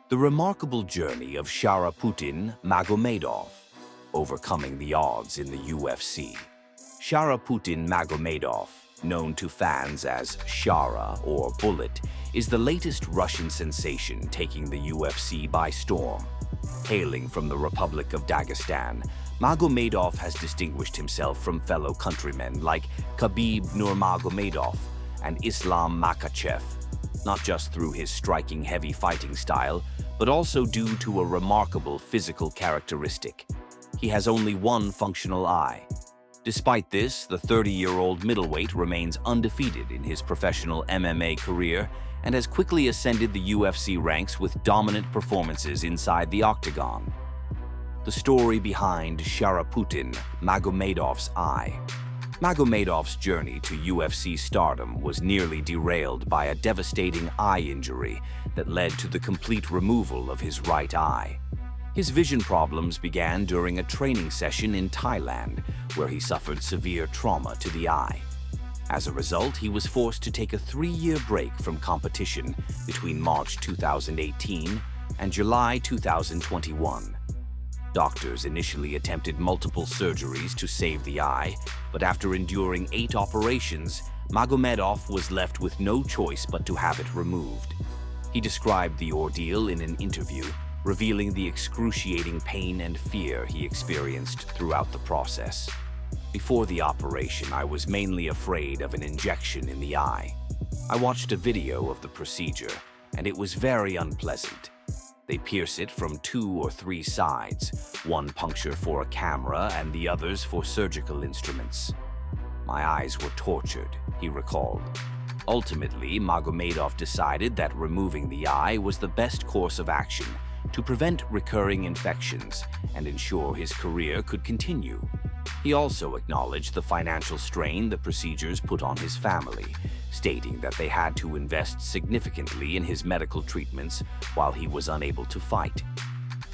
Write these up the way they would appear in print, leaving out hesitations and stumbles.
The remarkable journey of Sharaputdin Magomedov, overcoming the odds in the UFC. Sharaputdin Magomedov, known to fans as Shara or Bullet, is the latest Russian sensation taking the UFC by storm. Hailing from the Republic of Dagestan, Magomedov has distinguished himself from fellow countrymen like Khabib Nurmagomedov and Islam Makhachev, not just through his striking heavy fighting style, but also due to a remarkable physical characteristic. He has only one functional eye. Despite this, the 30-year-old middleweight remains undefeated in his professional MMA career and has quickly ascended the UFC ranks with dominant performances inside the octagon. The story behind Sharaputdin Magomedov's eye. Magomedov's journey to UFC stardom was nearly derailed by a devastating eye injury that led to the complete removal of his right eye. His vision problems began during a training session in Thailand, where he suffered severe trauma to the eye. As a result, he was forced to take a 3-year break from competition between March 2018 and July 2021. Doctors initially attempted multiple surgeries to save the eye, but after enduring 8 operations, Magomedov was left with no choice but to have it removed. He described the ordeal in an interview, revealing the excruciating pain and fear he experienced throughout the process. Before the operation, I was mainly afraid of an injection in the eye. I watched a video of the procedure, and it was very unpleasant. They pierce it from 2 or 3 sides, one puncture for a camera and the others for surgical instruments. My eyes were tortured, he recalled. Ultimately, Magomedov decided that removing the eye was the best course of action to prevent recurring infections and ensure his career could continue. He also acknowledged the financial strain the procedures put on his family, stating that they had to invest significantly in his medical treatments while he was unable to fight.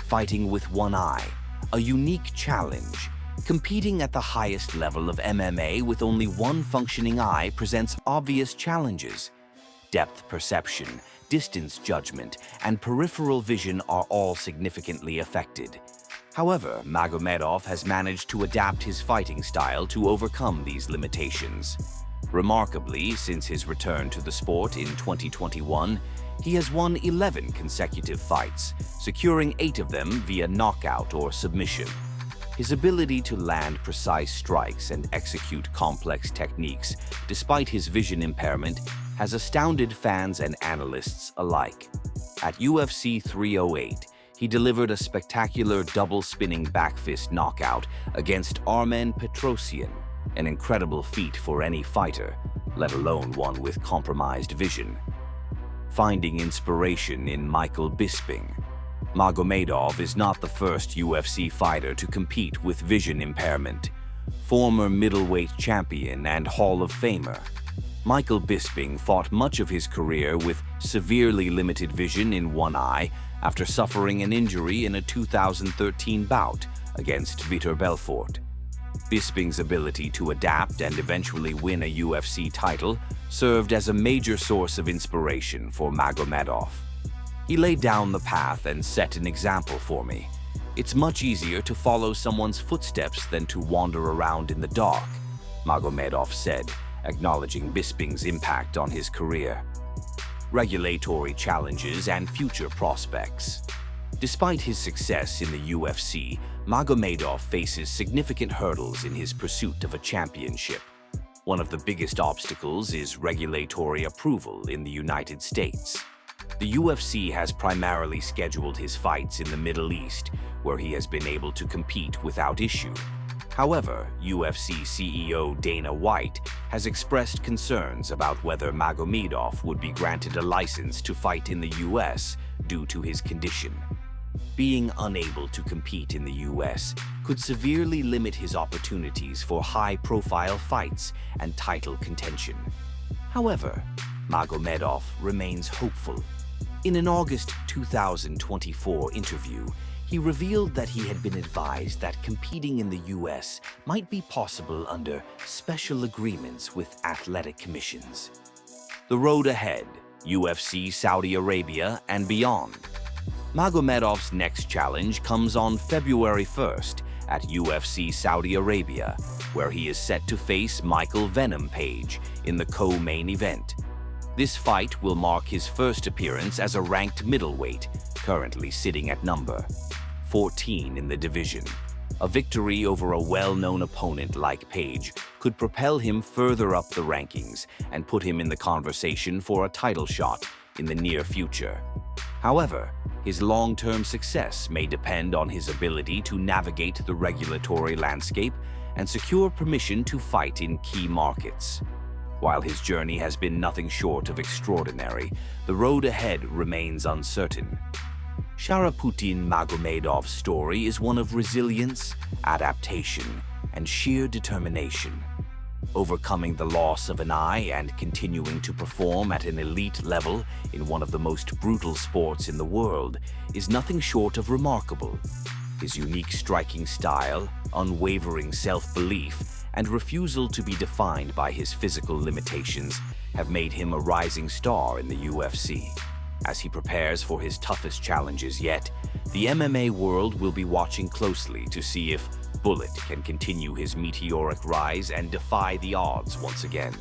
Fighting with one eye, a unique challenge. Competing at the highest level of MMA with only one functioning eye presents obvious challenges. Depth perception, distance judgment, and peripheral vision are all significantly affected. However, Magomedov has managed to adapt his fighting style to overcome these limitations. Remarkably, since his return to the sport in 2021, he has won 11 consecutive fights, securing 8 of them via knockout or submission. His ability to land precise strikes and execute complex techniques, despite his vision impairment, has astounded fans and analysts alike. At UFC 308, he delivered a spectacular double-spinning backfist knockout against Armen Petrosyan, an incredible feat for any fighter, let alone one with compromised vision. Finding inspiration in Michael Bisping. Magomedov is not the first UFC fighter to compete with vision impairment. Former middleweight champion and Hall of Famer, Michael Bisping fought much of his career with severely limited vision in one eye after suffering an injury in a 2013 bout against Vitor Belfort. Bisping's ability to adapt and eventually win a UFC title served as a major source of inspiration for Magomedov. He laid down the path and set an example for me. It's much easier to follow someone's footsteps than to wander around in the dark, Magomedov said, acknowledging Bisping's impact on his career. Regulatory challenges and future prospects. Despite his success in the UFC, Magomedov faces significant hurdles in his pursuit of a championship. One of the biggest obstacles is regulatory approval in the United States. The UFC has primarily scheduled his fights in the Middle East, where he has been able to compete without issue. However, UFC CEO Dana White has expressed concerns about whether Magomedov would be granted a license to fight in the US due to his condition. Being unable to compete in the US could severely limit his opportunities for high-profile fights and title contention. However, Magomedov remains hopeful. In an August 2024 interview, he revealed that he had been advised that competing in the US might be possible under special agreements with athletic commissions. The road ahead, UFC Saudi Arabia and beyond. Magomedov's next challenge comes on February 1st at UFC Saudi Arabia, where he is set to face Michael "Venom" Page in the co-main event. This fight will mark his first appearance as a ranked middleweight, currently sitting at number 14 in the division. A victory over a well-known opponent like Page could propel him further up the rankings and put him in the conversation for a title shot in the near future. However, his long-term success may depend on his ability to navigate the regulatory landscape and secure permission to fight in key markets. While his journey has been nothing short of extraordinary, the road ahead remains uncertain. Sharaputdin Magomedov's story is one of resilience, adaptation, and sheer determination. Overcoming the loss of an eye and continuing to perform at an elite level in one of the most brutal sports in the world is nothing short of remarkable. His unique striking style, unwavering self-belief, and refusal to be defined by his physical limitations have made him a rising star in the UFC. As he prepares for his toughest challenges yet, the MMA world will be watching closely to see if Bullet can continue his meteoric rise and defy the odds once again.